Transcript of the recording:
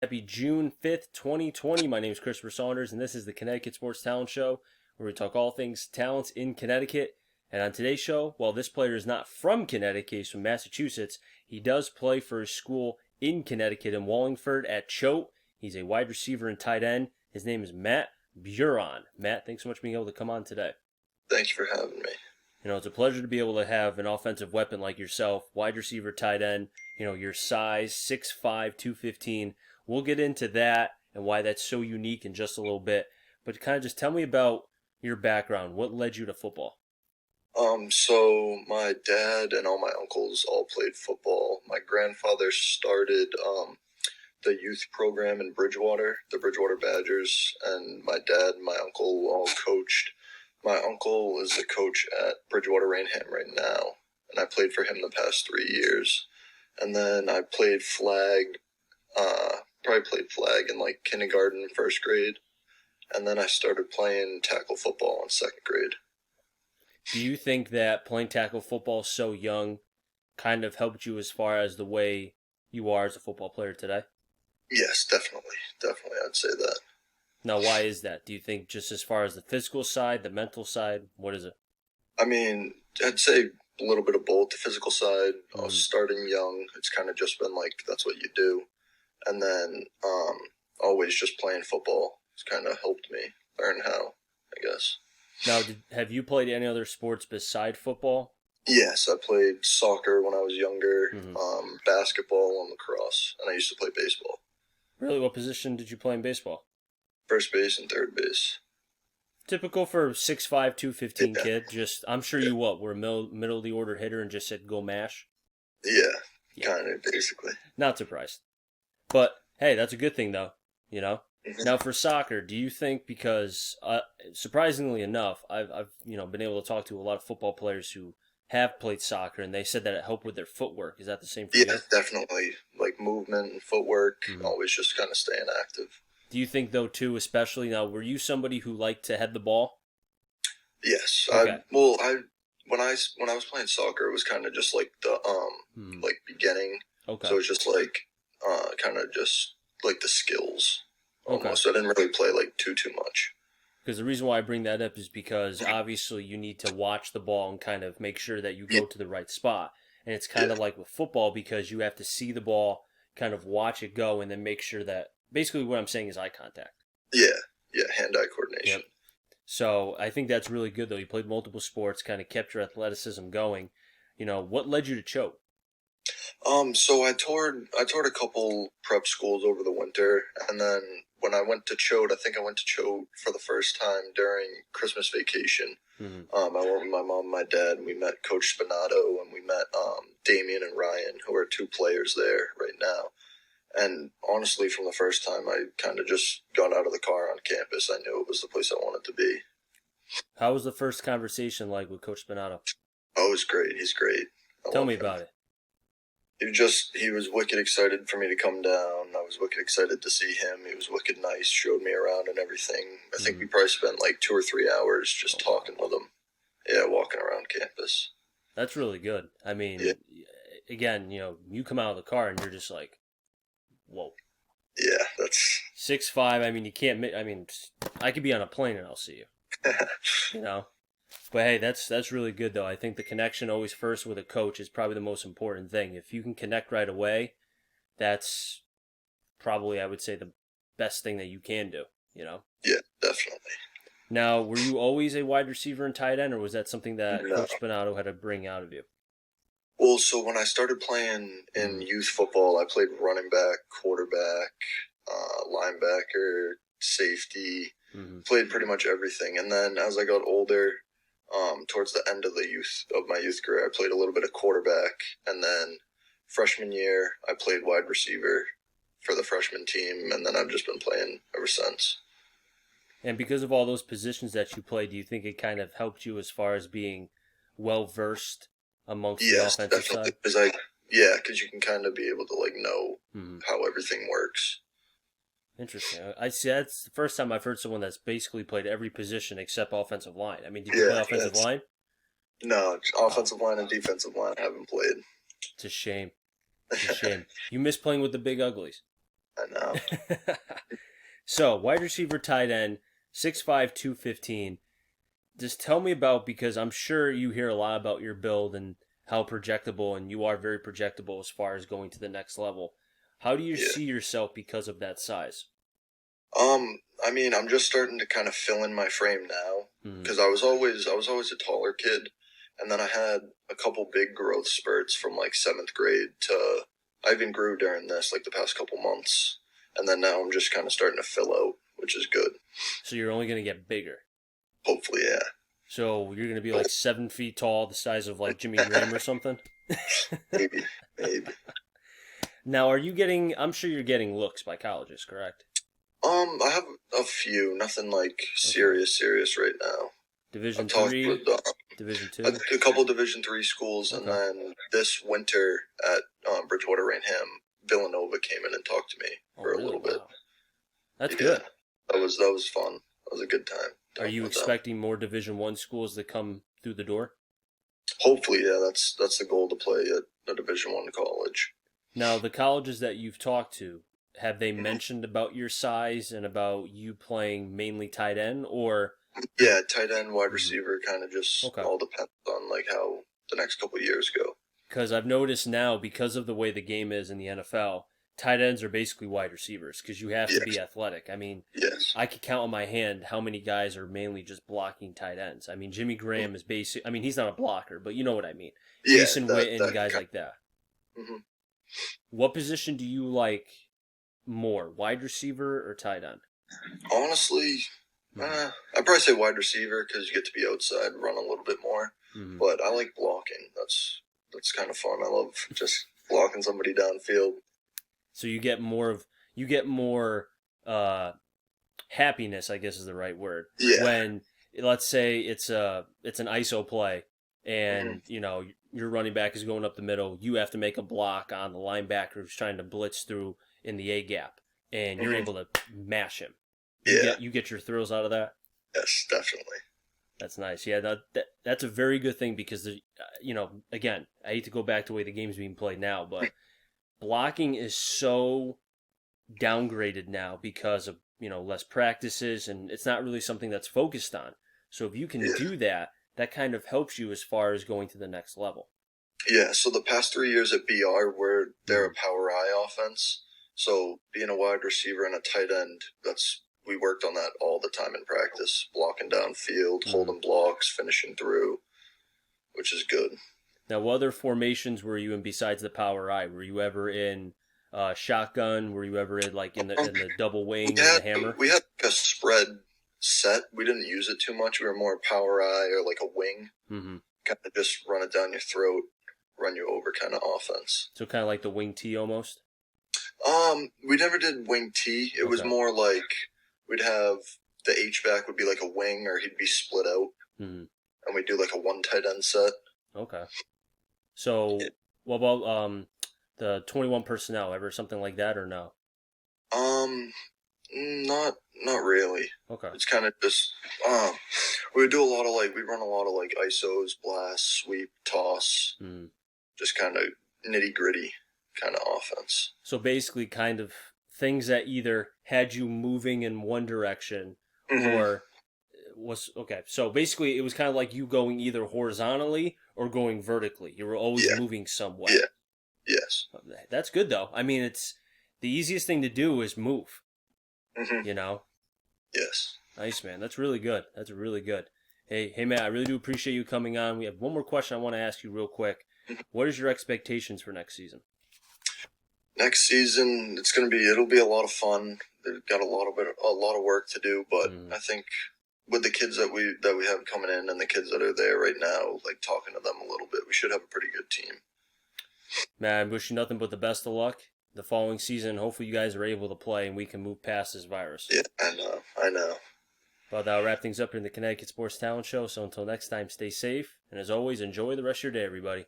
Happy June 5th, 2020. My name is Christopher Saunders, and this is the Connecticut Sports Talent Show, where we talk all things talents in Connecticut. And on today's show, while this player is not from Connecticut, he's from Massachusetts, he does play for his school in Connecticut in Wallingford at Choate. He's a wide receiver and tight end. His name is Matt Buron. Matt, thanks so much for being able to come on today. Thank you for having me. It's a pleasure to be able to have an offensive weapon like yourself, wide receiver, tight end, your size, 6'5", 215. We'll get into that and why that's so unique in just a little bit. But kind of just tell me about your background. What led you to football? So my dad and all my uncles all played football. My grandfather started the youth program in Bridgewater, the Bridgewater Badgers, and my dad and my uncle all coached. My uncle is the coach at Bridgewater Rainham right now, and I played for him the past 3 years. And then I played flag, probably played flag in like kindergarten, first grade, and then I started playing tackle football in second grade. Do you think that playing tackle football so young kind of helped you as far as the way you are as a football player today? Yes, definitely. Definitely, I'd say that. Now, why is that? Do you think just as far as the physical side, the mental side, what is it? I mean, I'd say a little bit of both. The physical side, Mm. starting young, it's kind of just been like, that's what you do. And then always just playing football has kind of helped me learn how, I guess. Now, have you played any other sports beside football? Yes, I played soccer when I was younger, Mm-hmm. basketball and lacrosse, and I used to play baseball. Really, what position did you play in baseball? First base and third base. Typical for 6'5", 215 Yeah, kid. Just, I'm sure yeah, you were a middle of the order hitter and just said go mash. yeah, Yeah, kind of, basically. not surprised. But hey, that's a good thing though. You know. Hmm. Now for soccer, do you think because surprisingly enough, I've been able to talk to a lot of football players who have played soccer and they said that it helped with their footwork. Is that the same for Yeah, you? definitely. Like movement and footwork, Mm-hmm. always just kind of staying active. Do you think though too, especially now, were you somebody who liked to head the ball? Yes, Okay. when I was playing soccer, it was kind of just like the Hmm. like beginning, Okay. so it's just like kind of just like the skills Okay. almost. I didn't really play like too much. Because the reason why I bring that up is because obviously you need to watch the ball and kind of make sure that you Yeah, go to the right spot. And it's kind yeah, of like with football because you have to see the ball, kind of watch it go, and then make sure that basically what I'm saying is eye contact. yeah, yeah. Hand-eye Yep. coordination. So I think that's really good though. You played multiple sports, kind of kept your athleticism going. What led you to choke? So I toured a couple prep schools over the winter, and then when I went to Choate, I think I went to Choate for the first time during Christmas vacation. Hmm. I went with my mom and my dad, and we met Coach Spinato, and we met Damien and Ryan, who are two players there right now. And honestly, from the first time I kind of just got out of the car on campus, I knew it was the place I wanted to be. How was the first conversation like with Coach Spinato? Oh, it was great. He's great. I Tell love me him. about it. He was wicked excited for me to come down. I was wicked excited to see him. He was wicked nice, showed me around and everything. I think Hmm. we probably spent like 2 or 3 hours Oh just wow, talking with him. Yeah, walking around campus. that's really good. I Yeah, mean, again, you come out of the car and you're just like, whoa. yeah, that's 6'5". I mean, you can't. I mean, I could be on a plane and I'll see you. You know. But hey, that's really good though. I think the connection always first with a coach is probably the most important thing. If you can connect right away, that's probably I would say the best thing that you can do. You know. yeah, definitely. Now, were you always a wide receiver and tight end, or was that something that No. Coach Spinato had to bring out of you? Well, so when I started playing in Mm-hmm. youth football, I played running back, quarterback, linebacker, safety, Mm-hmm. played pretty much everything. And then as I got older, towards the end of my youth career, I played a little bit of quarterback, and then freshman year, I played wide receiver for the freshman team, and then I've just been playing ever since. And because of all those positions that you played, do you think it kind of helped you as far as being well versed amongst the Yes, offensive definitely, side? because you can kind of be able to like know Mm-hmm. how everything works. Interesting. I see. That's the first time I've heard someone that's basically played every position except offensive line. I mean, did you play Yeah, offensive that's line? no Oh, offensive line and defensive line I haven't played. it's a shame. It's a shame. You miss playing with the big uglies. I know. So, wide receiver, tight end, 6'5", 215. Just tell me about, because I'm sure you hear a lot about your build and how projectable, and you are very projectable as far as going to the next level. How do you Yeah. see yourself because of that size? I mean, I'm just starting to kind of fill in my frame now Mhm. because I was always a taller kid, and then I had a couple big growth spurts from like seventh grade to I even grew during this like the past couple months, and then now I'm just kind of starting to fill out, which is good. So you're only going to get bigger. Hopefully, yeah. So you're going to be like 7 feet tall, the size of like Jimmy Graham or something? Maybe, maybe. Now, are you getting, I'm sure you're getting looks by colleges, correct? I have a few, nothing like Okay. serious right now. I've Division talked 3, with Division a, 2? a couple Division III schools, and Okay. then this winter at Bridgewater Rainham, Villanova came in and talked to me Oh, for a really? little bit. Wow. That's Yeah, good. that was fun. That was a good time Are talking you with them. expecting more Division 1 schools to come through the door? Hopefully, yeah, that's the goal to play at a Division I college. Now, the colleges that you've talked to, have they mentioned about your size and about you playing mainly tight end, or? Yeah, tight end, wide Mhm. receiver, kind of just Okay. all depends on like how the next couple of years go. Because I've noticed now, because of the way the game is in the NFL, tight ends are basically wide receivers because you have to be Yes, athletic. I mean, yes, I could count on my hand how many guys are mainly just blocking tight ends. I mean, Jimmy Graham is basic. I mean, he's not a blocker, but you know what I mean. yeah. Jason That Witten, that guys kind like that. of, What position do you like more, wide receiver or tight end? honestly, Mm-hmm. I'd probably say wide receiver because you get to be outside, run a little bit more. Mm-hmm. But I like blocking. That's kind of fun. I love just blocking somebody downfield. So you get more uh, happiness, I guess is the right word, Yeah. when let's say it's an ISO play hmm and your running back is going up the middle, you have to make a block on the linebacker who's trying to blitz through in the A gap, and you're hmm able to mash him. Yeah. You get your thrills out of that. Yes, definitely. That's nice. Yeah, that's a very good thing because again, I hate to go back to the way the game's being played now, but blocking is so downgraded now because of less practices, and it's not really something that's focused on. So if you can Yeah. do that, that kind of helps you as far as going to the next level. Yeah. So the past 3 years at BR, where they're Mm-hmm. a power I offense. So being a wide receiver and a tight end, we worked on that all the time in practice, blocking downfield, Mm-hmm. holding blocks, finishing through, which is good. Now, what other formations were you in besides the power I? Were you ever in shotgun? Were you ever in like Um, in the double we wing or the had hammer? we had like a spread set. We didn't use it too much. We were more power I or like a wing, Mm-hmm. kind of just run it down your throat, run you over kind of offense. So kind of like the wing T almost. We never did wing T. It was Okay. more like we'd have the H back would be like a wing, or he'd be split out, Mm-hmm. and we'd do like a one tight end set. Okay. So what about the 21 personnel? Ever something like that or no? Um, not really. Okay. It's kind of just we would do a lot of like we run a lot of like ISOs, blast, sweep, toss, Mm-hmm. just kind of nitty gritty kind of offense. So basically, kind of things that either had you moving in one direction Mm-hmm. or was okay. So basically, it was kind of like you going either horizontally or going vertically. You were always Yeah. moving some way. Yeah. Yes. That's good though. I mean, it's the easiest thing to do is move. Mm-hmm. You know, Yes. nice man. That's really good. That's really good. Hey, Matt. I really do appreciate you coming on. We have one more question I want to ask you real quick. Mhm. What is your expectations for next season? Next season, it'll be a lot of fun. They've got a lot of work to do, but Mm. I think with the kids that we have coming in and the kids that are there right now, like talking to them a little bit, we should have a pretty good team. Man, I wish you nothing but the best of luck the following season. Hopefully, you guys are able to play and we can move past this virus. Yeah, I know. I know. But that'll wrap things up in the Connecticut Sports Talent Show. So until next time, stay safe. And as always, enjoy the rest of your day, everybody.